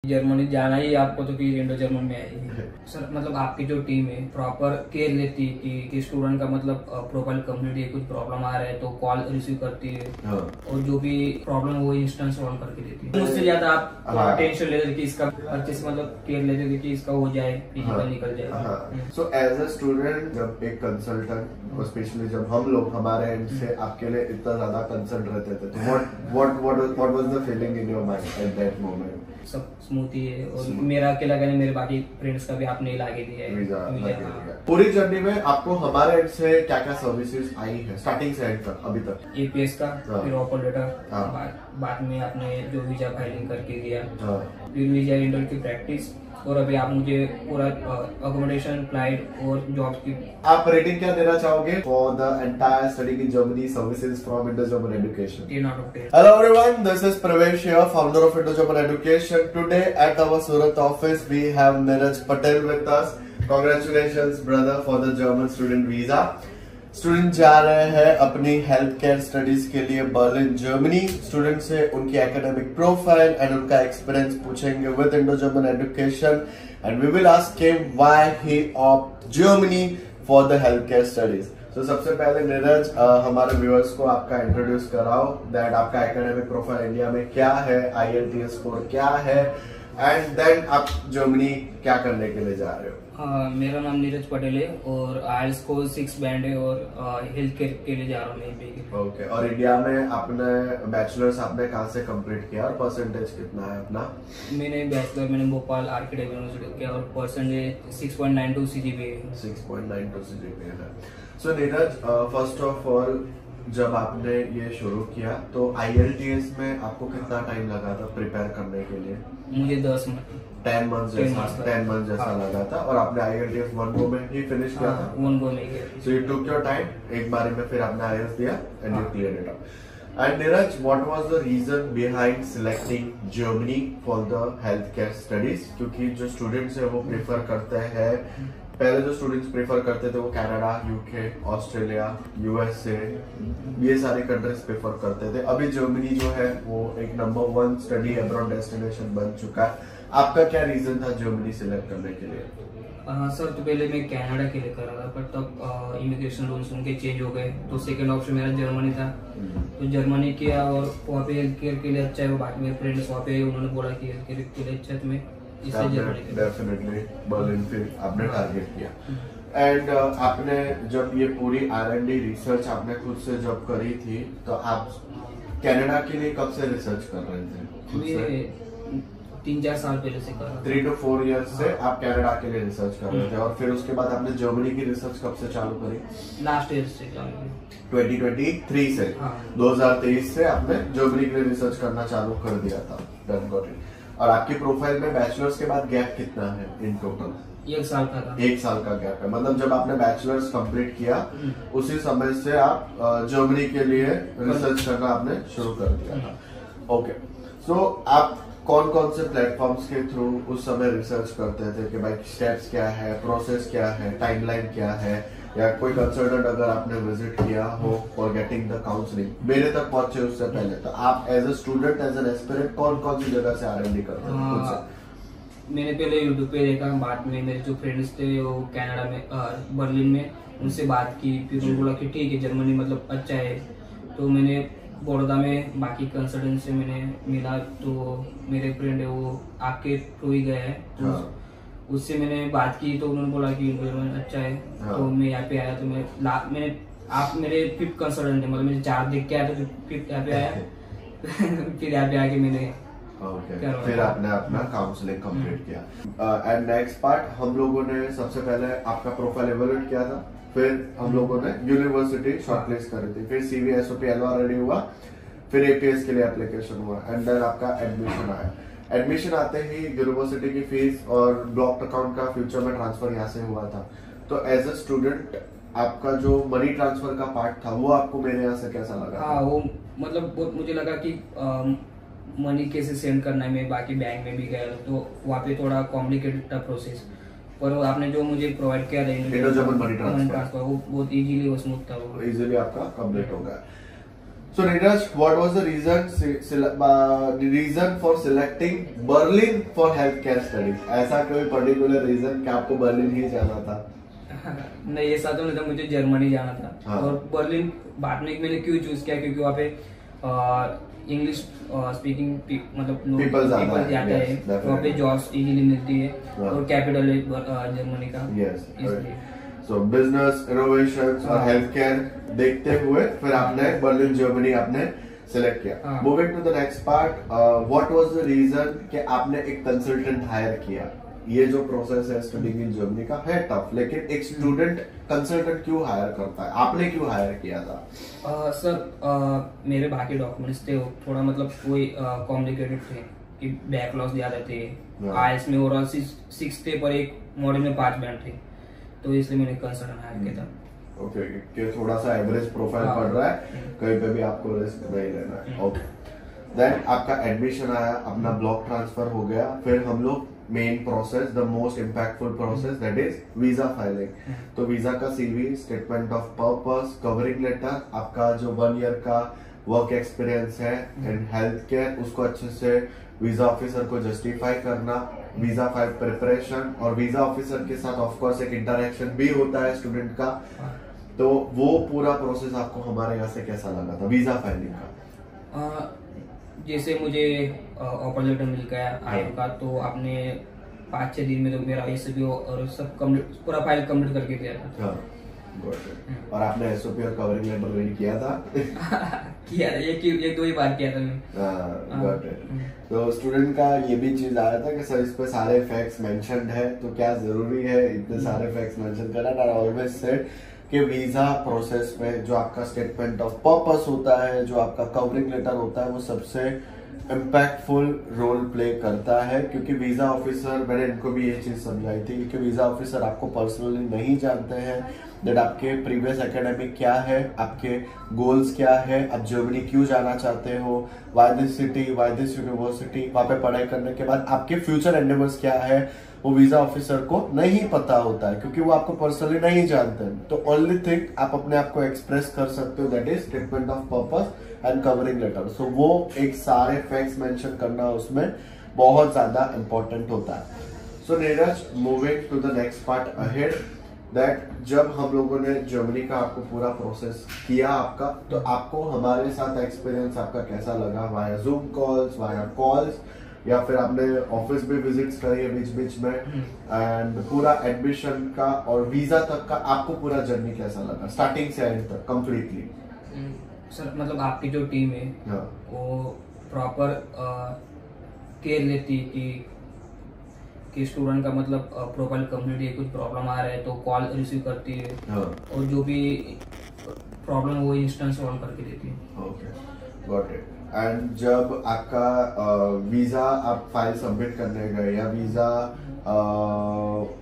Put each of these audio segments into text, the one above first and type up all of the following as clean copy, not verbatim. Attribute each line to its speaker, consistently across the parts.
Speaker 1: Germany जाना ही आपको तो फिर इंडो जर्मन में आएगी। सर मतलब आपकी जो टीम है प्रॉपर केयर लेती है कि स्टूडेंट का मतलब प्रोफाइल कंप्लीट है, कुछ प्रॉब्लम आ रहा है तो कॉल रिसीव करती है। हाँ। और जो भी प्रॉब्लम है वो इंस्टेंट सॉल्व करके देती है। उससे ज्यादा आप टेंशन लेते कि इसका अच्छे से मतलब केयर लेते थे कि इसका हो जाए, फिजिकल निकल जाए।
Speaker 2: सो एज अ स्टूडेंट जब एक कंसल्टेंट, स्पेशली जब हम लोग हमारे एंड से आपके लिए इतना ज्यादा कंसर्न रहते थे, तो what was the feeling in your mind at that moment?
Speaker 1: सब स्मूथ ही है और मेरा अकेला का नहीं, मेरे बाकी फ्रेंड्स का भी आपने लाके दिया है।
Speaker 2: पूरी जर्नी में आपको हमारे एंड से क्या क्या सर्विसेज आई है स्टार्टिंग से एंड तक अभी तक?
Speaker 1: एपीएस का, फिर ऑफर लेटर, बाद में आपने जो वीजा फाइलिंग करके दिया, फिर वीजा इंटर की प्रैक्टिस, और अभी आप मुझे पूरा अकोमोडेशन, फ्लाइट और जॉब की।
Speaker 2: आप रेटिंग क्या देना चाहोगे for the entire study in Germany services from Indo German education?
Speaker 1: 10 out of 10.
Speaker 2: Hello everyone, this is Pravesh here, founder of Indo German Education. Today at our Surat office we have Neeraj Patel with us. Congratulations brother for the German student visa. Student जा रहे हैं अपनी health care studies के लिए Berlin Germany. Student से उनकी academic profile and उनका experience पूछेंगे with Indo German education and we will ask him why he opt Germany for the health care studies. तो सबसे पहले नीरज हमारे व्यूअर्स को आपका इंट्रोड्यूस कराओ, दैट आपका एकेडमिक प्रोफाइल इंडिया में क्या है, IELTS स्कोर क्या है, एंड देन आप जर्मनी क्या करने के लिए जा रहे हो?
Speaker 1: मेरा नाम नीरज पटेल है और IELTS स्कोर 6 बैंड है और हेल्थ केयर के लिए जा रहा हूँ।
Speaker 2: ओके, और इंडिया में आपने बैचलर्स आपने कहाँ से कंप्लीट किया और परसेंटेज कितना है अपना?
Speaker 1: मैंने भोपाल आर्किटेक्ट यूनिवर्सिटी किया और परसेंटेज 6.92 CGPA है।
Speaker 2: 6.92 CGPA है। So Neeraj, first of all जब आपने ये शुरू किया तो IELTS में आपको कितना टाइम लगा था प्रिपेयर करने के लिए?
Speaker 1: मुझे 10
Speaker 2: months जैसा लगा था, और आपने IELTS 1 go में ही फिनिश किया था?
Speaker 1: 1 go में किया।
Speaker 2: So you took your time, एक बारी में फिर आपने IELTS दिया and you cleared it up. And Neeraj, what was the reason behind selecting Germany for the health care studies? क्योंकि जो स्टूडेंट्स है वो प्रेफर करते हैं, पहले जो स्टूडेंट्स प्रेफर करते थे वो कनाडा, UK, ऑस्ट्रेलिया, USA, ये सारी कंट्रीज प्रेफर करते थे। अभी जर्मनी जो है वो एक नंबर 1 स्टडी अब्रॉड डेस्टिनेशन बन चुका है। आपका क्या रीजन था जर्मनी सिलेक्ट करने के लिए?
Speaker 1: सर तो पहले मैं कनाडा के लिए कर रहा था, पर तब इमिग्रेशन रूल्स उनके चेंज हो गए तो सेकंड ऑप्शन मेरा जर्मनी था। तो जर्मनी किया और वहाँ पे हेल्थ केयर के लिए अच्छा है, बाकी मेरे फ्रेंड्स वहाँ पे उन्होंने बोला कि हेल्थ केयर के लिए अच्छा है तुम्हें,
Speaker 2: डेफिनेटली बर्लिन फिर आपने टारगेट किया। एंड आपने जब ये पूरी R&D रिसर्च आपने खुद से जब करी थी तो आप कनाडा के लिए कब से रिसर्च कर रहे थे?
Speaker 1: 3-4 साल पहले से कर रहा था।
Speaker 2: 3 to 4 years से आप कनाडा के लिए रिसर्च कर रहे थे, और फिर उसके बाद आपने जर्मनी की रिसर्च कब से चालू करी?
Speaker 1: लास्ट ईयर से
Speaker 2: 2023 से। 2023 से आपने जर्मनी के लिए रिसर्च करना चालू कर दिया था। और आपकी प्रोफाइल में बैचलर्स के बाद गैप कितना है इन टोटल?
Speaker 1: 1 साल का था।
Speaker 2: 1 साल का गैप है, मतलब जब आपने बैचलर्स कंप्लीट किया उसी समय से आप जर्मनी के लिए रिसर्च करना आपने शुरू कर दिया था। ओके, सो आप कौन कौन से प्लेटफॉर्म्स के थ्रू उस समय रिसर्च करते थे कि भाई स्टेप्स क्या है, प्रोसेस क्या है, टाइमलाइन क्या है, या कोई कंसल्टेंट अगर आपने विजिट किया हो फॉर गेटिंग द काउंसलिंग, मेरे तक पहुंचे उससे पहले तो आप as a student, as an aspirant कौन कौन सी जगह से R&D करते थे?
Speaker 1: मैंने पहले यूट्यूब पे देखा, बाद में मेरे जो फ्रेंड्स थे वो कनाडा में बर्लिन में उनसे बात की, फिर उन्होंने बोला कि ठीक है जर्मनी मतलब अच्छा है। तो मैंने बड़ौदा में बाकी कंसल्टेंट से मैंने मिला, तो मेरे फ्रेंड है वो आपके थ्रू ही गए हैं, तो उससे मैंने बात की तो उन्होंने बोला कि जर्मनी अच्छा है। तो मैं यहाँ पे आया, तो मैंने आप मेरे 5th कंसल्टेंट है, मतलब मैंने 4 देख के आया तो 5th यहाँ पे आया। फिर यहाँ पे आके मैंने
Speaker 2: फिर आपने अपना काउंसलिंग कंप्लीट किया। एंड नेक्स्ट पार्ट, हम लोगों ने सबसे पहले आपका प्रोफाइल एवेल्यूएट किया था, फिर हम लोगों ने यूनिवर्सिटी शॉर्टलिस्ट करी थी, फिर CV SOP LOA रेडी हुआ, फिर APS के लिए एप्लीकेशन हुआ, एंड देन आपका एडमिशन आया। एडमिशन आते ही यूनिवर्सिटी की फीस और ब्लॉक्ड अकाउंट का फ्यूचर में ट्रांसफर यहाँ से हुआ था। तो एज अ स्टूडेंट आपका जो मनी ट्रांसफर का पार्ट था वो आपको मेरे यहाँ से कैसा लगा?
Speaker 1: हाँ, वो मतलब बहुत मुझे लगा कि मनी कैसे सेंड करना है। मैं बाकी बैंक में भी गया तो वहाँ पे थोड़ा कॉम्प्लिकेटेड था प्रोसेस, पर आपने जो मुझे प्रोवाइड किया
Speaker 2: इंडो जर्मन मनी ट्रांसफर
Speaker 1: वो बहुत इजीली और स्मूथ था, वो
Speaker 2: इजीली आपका कंप्लीट हो गया। So Neeraj, what was the reason for selecting Berlin for healthcare studies? ऐसा कोई पर्टिकुलर रीजन कि आपको बर्लिन ही जाना था?
Speaker 1: नहीं, ऐसा तो नहीं था, मुझे जर्मनी जाना था।
Speaker 2: हाँ।
Speaker 1: और बर्लिन बाद में मैंने क्यों चूज किया, क्योंकि वहाँ पे इंग्लिश स्पीकिंग मतलब
Speaker 2: People
Speaker 1: जाता है,
Speaker 2: yes,
Speaker 1: वहाँ पे जॉब्स इजीली मिलती है,
Speaker 2: हाँ।
Speaker 1: और कैपिटल है जर्मनी का,
Speaker 2: Yes,
Speaker 1: इसलिए।
Speaker 2: So business, innovations और
Speaker 1: हाँ।
Speaker 2: healthcare देखते हुए फिर आपने बर्लिन जर्मनी आपने सिलेक्ट किया।
Speaker 1: हाँ।
Speaker 2: Moving to the next part, what was the reason कि आपने एक कंसल्टेंट हायर किया? ये जो प्रोसेस है स्टडिंग इन जर्मनी का है टफ, लेकिन एक स्टूडेंट कंसल्टेंट क्यों हायर करता है? आपने क्यों हायर किया था?
Speaker 1: सर मेरे बाकी डॉक्यूमेंट्स थे वो थोड़ा मतलब कोई कॉम्प्लिकेटेड थे, कि बैकलॉग्स ज्यादा थे,
Speaker 2: हाँ।
Speaker 1: आईएस में ओवरऑल 6 थे, पर एक मॉडल में 5 बैंड थे, तो इसलिए मैंने कंसल्टेंट हायर किया था।
Speaker 2: ओके, कि थोड़ा सा एवरेज प्रोफाइल
Speaker 1: हाँ।
Speaker 2: पड़ रहा है, कहीं पे भी आपको रिस्क नहीं लेना है। ओके, देन आपका एडमिशन आया, अपना ब्लॉक ट्रांसफर हो गया, फिर हम लोग main process, the most impactful process, that is visa filing. तो वीजा का CV, statement of purpose, covering letter, आपका जो 1 ईयर का वर्क एक्सपीरियंस है इन हेल्थ केयर, उसको अच्छे से वीजा ऑफिसर को जस्टिफाई करना, वीजा फाइल प्रिपरेशन, और वीजा ऑफिसर के साथ ऑफ कोर्स एक इंटरेक्शन भी होता है स्टूडेंट का। तो वो पूरा प्रोसेस आपको हमारे यहाँ से कैसा लगा था वीजा फाइलिंग का?
Speaker 1: जैसे मुझे ऑफर लेटर मिल गया आईएम का, तो आपने 5-6 दिन में तो मेरा एसओपी और सब कंप्लीट, पूरा फाइल कंप्लीट करके दिया था।
Speaker 2: हाँ, got it। और आपने एसओपी और कवरिंग लेटर रेडी किया था?
Speaker 1: किया था, एक 2 ही बार किया था मैंने।
Speaker 2: got it। तो स्टूडेंट का ये भी चीज आया था कि सर इस पे सारे फैक्ट्स मेंशन्ड है, तो क्या जरूरी है इतने सारे फैक्ट्स मेंशन करना? आई ऑलवेज सेड कि वीजा प्रोसेस में जो आपका स्टेटमेंट ऑफ पर्पस होता है, जो आपका कवरिंग लेटर होता है, वो सबसे इम्पैक्टफुल रोल प्ले करता है, क्योंकि वीजा ऑफिसर, मैंने इनको भी ये चीज समझाई थी कि वीजा ऑफिसर आपको पर्सनली नहीं जानते हैं, दैट आपके प्रीवियस एकेडमिक क्या है, आपके गोल्स क्या है, आप जर्मनी क्यों जाना चाहते हो, why this city, why this university, वहां पे पढ़ाई करने के बाद आपके फ्यूचर एंडेवर्स क्या है, वो वीजा ऑफिसर को नहीं पता होता है, क्योंकि वो आपको पर्सनली नहीं जानते हैं। तो ओनली थिंग आप अपने आप को एक्सप्रेस कर सकते हो, that is statement of purpose and covering letter. So वो एक सारे फैक्ट्स मेंशन करना उसमें बहुत ज्यादा इंपॉर्टेंट होता है। So Neeraj, moving to the next part ahead, that जब हम लोगों ने जर्मनी का आपको पूरा प्रोसेस किया आपका, तो आपको हमारे साथ एक्सपीरियंस आपका कैसा लगा? Via zoom calls, via calls, या फिर आपने ऑफिस भी विजिट्स करी है बीच बीच में, एंड पूरा एडमिशन का और वीजा तक का आपको पूरा जर्नी कैसा लगा, स्टार्टिंग से एंड तक कंप्लीटली?
Speaker 1: सर मतलब आपकी जो टीम है
Speaker 2: हाँ।
Speaker 1: वो प्रॉपर केयर लेती कि स्टूडेंट का मतलब प्रोफाइल कंप्लीट है, कुछ प्रॉब्लम आ रहा है तो कॉल रिसीव करती है।
Speaker 2: हाँ।
Speaker 1: और जो भी प्रॉब्लम वो इंस्टेंट सॉल्व करके देती है।
Speaker 2: Okay, got it. एंड जब आपका वीजा आप फाइल सबमिट करने गए, या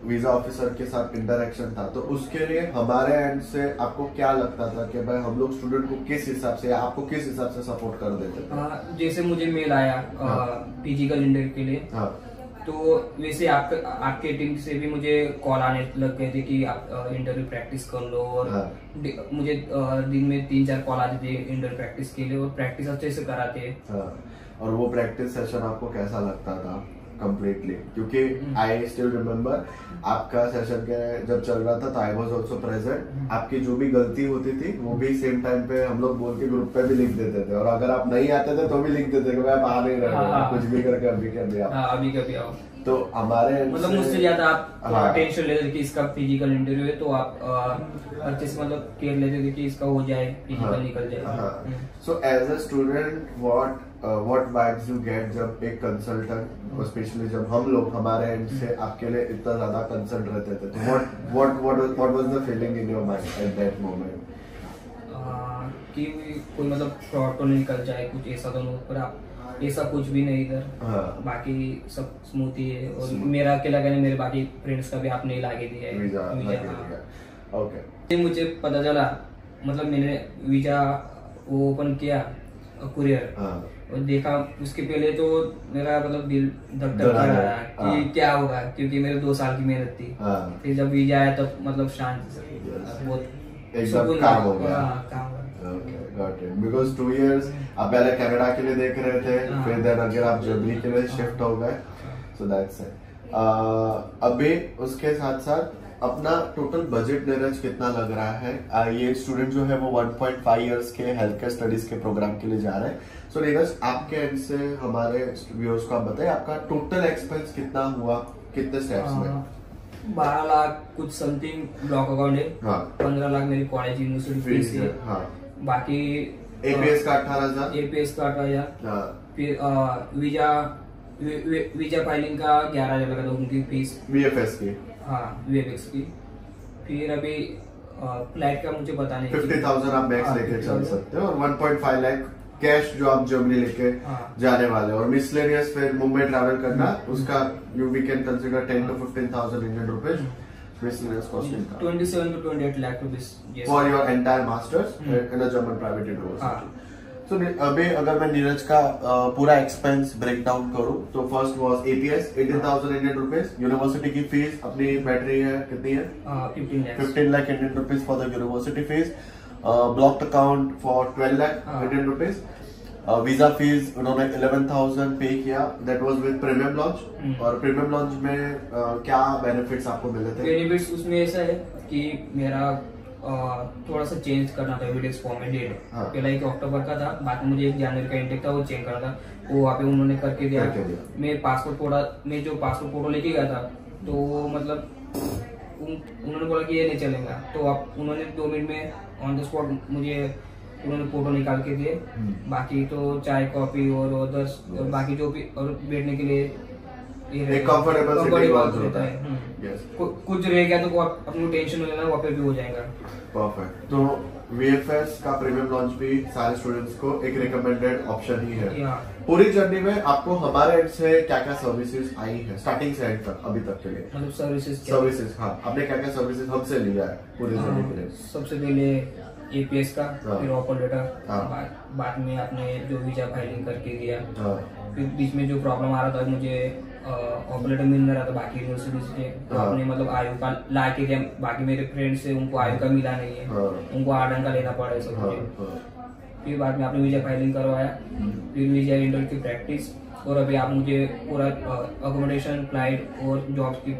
Speaker 2: वीजा ऑफिसर के साथ इंटरेक्शन था, तो उसके लिए हमारे एंड से आपको क्या लगता था कि भाई हम लोग स्टूडेंट को किस हिसाब से, या आपको किस हिसाब से सपोर्ट कर देते थे?
Speaker 1: जैसे मुझे मेल आया फिजिकल इंटरव्यू के लिए,
Speaker 2: हाँ।
Speaker 1: तो वैसे आपके टीम से भी मुझे कॉल आने लग गए थे कि आप इंटरव्यू प्रैक्टिस कर लो, और
Speaker 2: हाँ।
Speaker 1: मुझे दिन में 3-4 कॉल आते थे इंटरव्यू प्रैक्टिस के लिए, और प्रैक्टिस अच्छे से कराते।
Speaker 2: हाँ। और वो प्रैक्टिस सेशन आपको कैसा लगता था कंप्लीटली? क्योंकि आई स्टिल रिमेम्बर आपका सेशन के जब चल रहा था तो आई वाज आल्सो प्रेजेंट। आपकी जो भी गलती होती थी वो भी सेम टाइम पे हम लोग बोल के ग्रुप पे भी लिख देते थे, और अगर आप नहीं आते थे तो भी लिख देते कि आप आ नहीं रहे हो, कुछ भी करके अभी कर दिया।
Speaker 1: अभी कभी आओ।
Speaker 2: तो हमारे
Speaker 1: मतलब मुझसे ज्यादा आप
Speaker 2: हाँ।
Speaker 1: टेंशन लेते थे कि इसका फिजिकल इंटरव्यू है, तो आप अच्छे से मतलब केयर लेते थे कि इसका हो जाए, फिजिकल निकल जाए।
Speaker 2: So as a student what vibes you get जब एक कंसल्टेंट, स्पेशली जब हम लोग हमारे एंड से आपके लिए इतना ज्यादा कंसर्न रहते थे, तो what was the feeling in your mind at that moment?
Speaker 1: कि कोई मतलब फ्रॉड तो नहीं निकल जाए, कुछ ऐसा तो नहीं, पर आप ऐसा कुछ भी नहीं इधर।
Speaker 2: हाँ।
Speaker 1: बाकी सब स्मूथ ही है, और मेरा अकेला कहने मेरे बाकी फ्रेंड्स का भी आपने लाके दिया है वीजा।
Speaker 2: ओके।
Speaker 1: मुझे पता चला, मतलब मैंने वीजा वो ओपन किया कुरियर, और देखा, उसके पहले तो मेरा मतलब दिल धक धक कर रहा है कि क्या होगा, क्योंकि मेरे 2 साल की मेहनत थी। फिर जब वीजा आया तब मतलब शांत, बहुत
Speaker 2: एकदम काम हो गया।
Speaker 1: काम।
Speaker 2: Okay, got it. Because 2 years आप पहले कनाडा के लिए देख रहे थे, फिर देन अगर आप जर्मनी के लिए शिफ्ट हो गए, so that's it. अभी उसके साथ साथ अपना टोटल बजट नीरज कितना लग रहा है? ये स्टूडेंट जो है वो 1.5 इयर्स के हेल्थ केयर स्टडीज के प्रोग्राम के लिए जा रहे हैं. सो नीरज, आपके एंड से हमारे व्यूअर्स को आप बताइए आपका टोटल एक्सपेंस कितना हुआ, कितने स्टेप्स में?
Speaker 1: 12 लाख कुछ समथिंग ब्लॉक अकाउंट है.
Speaker 2: हाँ.
Speaker 1: 15 लाख मेरी कॉलेज यूनिवर्सिटी फीस है.
Speaker 2: हाँ.
Speaker 1: बाकी
Speaker 2: एपीएस का 18,000.
Speaker 1: एपीएस का 18,000.
Speaker 2: हाँ.
Speaker 1: फिर वीजा फाइलिंग का 11,000 लगा था उनकी फीस.
Speaker 2: वीएफएस की.
Speaker 1: हाँ, वीएफएक्स की. फिर अभी फ्लाइट का मुझे पता नहीं.
Speaker 2: 50,000 आप बैग्स लेके चल सकते हो और 1.5 लाख कैश जो आप जर्मनी लेके जाने वाले हो. और मिसलेनियस फिर मुंबई ट्रैवल करना, उसका you we can consider 10 to 15,000 Indian rupees miscellaneous costing.
Speaker 1: 27 to 28 lakh rupees. Yes.
Speaker 2: For your entire masters in a German private university. So अभी अगर मैं नीरज का पूरा एक्सपेंस ब्रेक डाउन करूं तो first was APS 18,000 Indian rupees. University की fees अपनी बैठ रही है कितनी है? 15 lakh Indian rupees for the university fees. Blocked account for 12 lakh Indian rupees. Visa fees उन्होंने 11,000 पे किया. That was with premium launch. और प्रीमियम लॉन्च में क्या बेनिफिट्स आपको मिले थे?
Speaker 1: बेनिफिट्स उसमें ऐसा है कि मेरा थोड़ा सा चेंज करना था विलेज फॉर्मेट डेट. पहला 1 अक्टूबर का था, बाद में मुझे 1 जनवरी का इंटेक था, वो चेंज करना था. वो वहाँ पे उन्होंने करके दिया. मैं पासपोर्ट फोटो लेके गया था तो मतलब उन्होंने बोला कि ये नहीं चलेगा. तो आप उन्होंने 2 मिनट में ऑन द स्पॉट मुझे उन्होंने फोटो निकाल के दिए. बाकी तो चाय कॉफी और बाकी जो भी और बैठने के लिए
Speaker 2: एक कंफर्टेबल
Speaker 1: होता है. कुछ रह गया तो आप अपनी टेंशन हो लेना, वहाँ पे भी हो जाएगा.
Speaker 2: परफेक्ट. तो वीएफएस का प्रीमियम लॉन्च भी सारे स्टूडेंट्स को एक रिकमेंडेड ऑप्शन ही है. पूरी जर्नी में आपको हमारे एंड से क्या क्या सर्विसेज आई है स्टार्टिंग से एंड तक अभी तक के लिए?
Speaker 1: मतलब सर्विसेज
Speaker 2: हाँ, आपने क्या क्या सर्विसेज हमसे लिया है पूरी जर्नी के लिए?
Speaker 1: सबसे पहले एपीएस का, फिर ऑफर लेटर, बाद में आपने जो वीजा फाइलिंग करके दिया. फिर बीच में जो प्रॉब्लम आ रहा था, मुझे ऑफर लेटर मिल नहीं रहा था बाकी यूनिवर्सिटी से, तो आपने मतलब आयु का ला के दिया. बाकी मेरे फ्रेंड्स से उनको आयु का मिला नहीं है, उनको आर्डन का लेना पड़ा है सब मुझे. फिर बाद में आपने वीजा फाइलिंग करवाया, फिर वीजा इंटरव्यू की प्रैक्टिस, और अभी आप मुझे पूरा अकोमोडेशन, फ्लाइट और जॉब की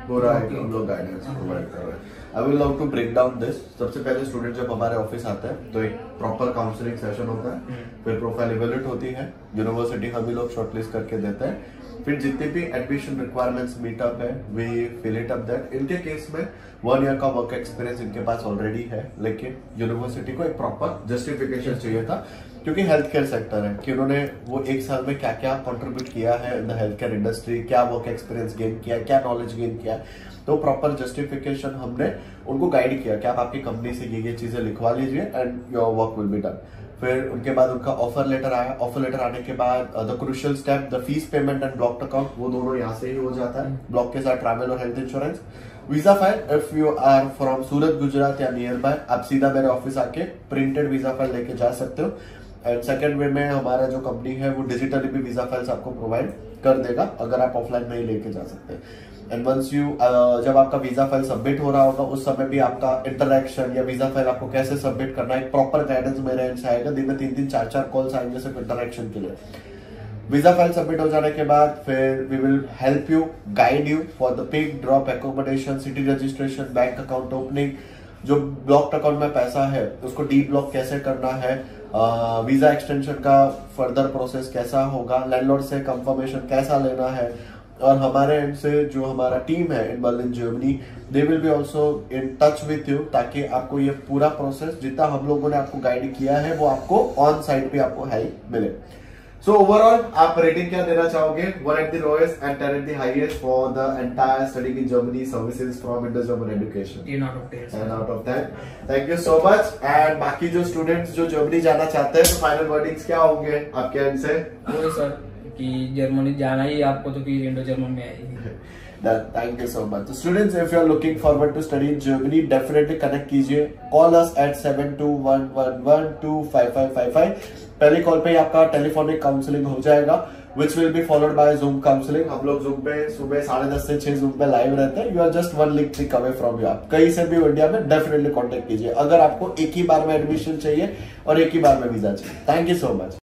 Speaker 2: पूरा हम लोग गाइडेंस प्रोवाइड कर रहे हैं. I will love to break down this. सबसे पहले स्टूडेंट जब हमारे ऑफिस आते हैं तो एक प्रॉपर काउंसलिंग सेशन होता है. फिर प्रोफाइल इवैल्यूएट होती है, यूनिवर्सिटी हम ही लोग शॉर्टलिस्ट करके देते हैं. फिर जितने भी एडमिशन रिक्वायरमेंट्स मीटअप है we fill it up that. इनके केस में 1 ईयर का वर्क एक्सपीरियंस इनके पास ऑलरेडी है, लेकिन यूनिवर्सिटी को एक प्रॉपर जस्टिफिकेशन चाहिए था क्योंकि हेल्थ केयर सेक्टर है कि उन्होंने वो 1 साल में क्या क्या कंट्रीब्यूट किया है in the health care industry, क्या वर्क एक्सपीरियंस गेन किया, क्या नॉलेज गेन किया. तो प्रॉपर जस्टिफिकेशन हमने उनको गाइड किया कि आप आपकी कंपनी से ये चीजें लिखवा लीजिए and your work will be done. फिर उनके बाद उनका ऑफर लेटर आया. ऑफर लेटर आने के बाद the crucial step, the fees payment and blocked account, वो दोनों यहाँ से ही हो जाता है. ब्लॉक के साथ ट्रैवल और health insurance. Visa file, if you are from Surat Gujarat या नियर बाय, आप सीधा मेरे ऑफिस आके प्रिंटेड वीजा फाइल लेके जा सकते हो. एंड सेकेंड वे में हमारा जो कंपनी है वो डिजिटली भी वीजा फाइल्स आपको प्रोवाइड कर देगा अगर आप ऑफलाइन नहीं लेके जा सकते. एंड वंस यू जब आपका वीजा फाइल सबमिट हो रहा होगा उस समय भी आपका इंटरैक्शन या वीजा फाइल आपको कैसे सबमिट करना है, एक प्रॉपर गाइडेंस मेरे एंड से आएगा. दिन में 3-3, 4-4 कॉल्स आएंगे सिर्फ इंटरैक्शन के लिए. वीजा फाइल सबमिट हो जाने के बाद फिर we will help you, guide you for the pick drop, accommodation, city registration, bank account opening. जो ब्लॉक्ड अकाउंट में पैसा है उसको डी ब्लॉक कैसे करना है, वीजा एक्सटेंशन का फर्दर प्रोसेस कैसा होगा, लैंडलॉर्ड से कंफर्मेशन कैसा लेना है. और हमारे एंड से जो हमारा टीम है in Berlin Germany, they will be also in touch with you ताकि आपको ये पूरा प्रोसेस जितना हम लोगों ने आपको गाइड किया है वो आपको ऑन साइट पे आपको हेल्प मिले. सो ओवरऑल आप रेटिंग क्या देना चाहोगे? 1 at the lowest and 10 at the highest for the entire studying in Germany services from Indo-German education.
Speaker 1: 10 out of 10.
Speaker 2: 10 out of 10. Thank you so much. And बाकी जो students जो Germany जाना चाहते हैं तो फाइनल वर्डिंग्स क्या होंगे आपके एंड से?
Speaker 1: वही सर कि जर्मनी जाना ही आपको तो कि इंडो जर्मन में आएगी.
Speaker 2: Thank you so much. Students, if you are looking forward to study in Germany, definitely connect कीजिए। Call us at 7211125555। पहली कॉल पे ही आपका टेलीफोनिक काउंसलिंग हो जाएगा, which will be followed by Zoom counseling। हम लोग Zoom पे सुबह 10:30 से 6 Zoom पे लाइव रहते हैं। You are just one link click away from you। आप कहीं से भी इंडिया में डेफिनेटली कांटेक्ट कीजिए अगर आपको एक ही बार में एडमिशन चाहिए और एक ही बार में वीजा चाहिए। Thank you so much.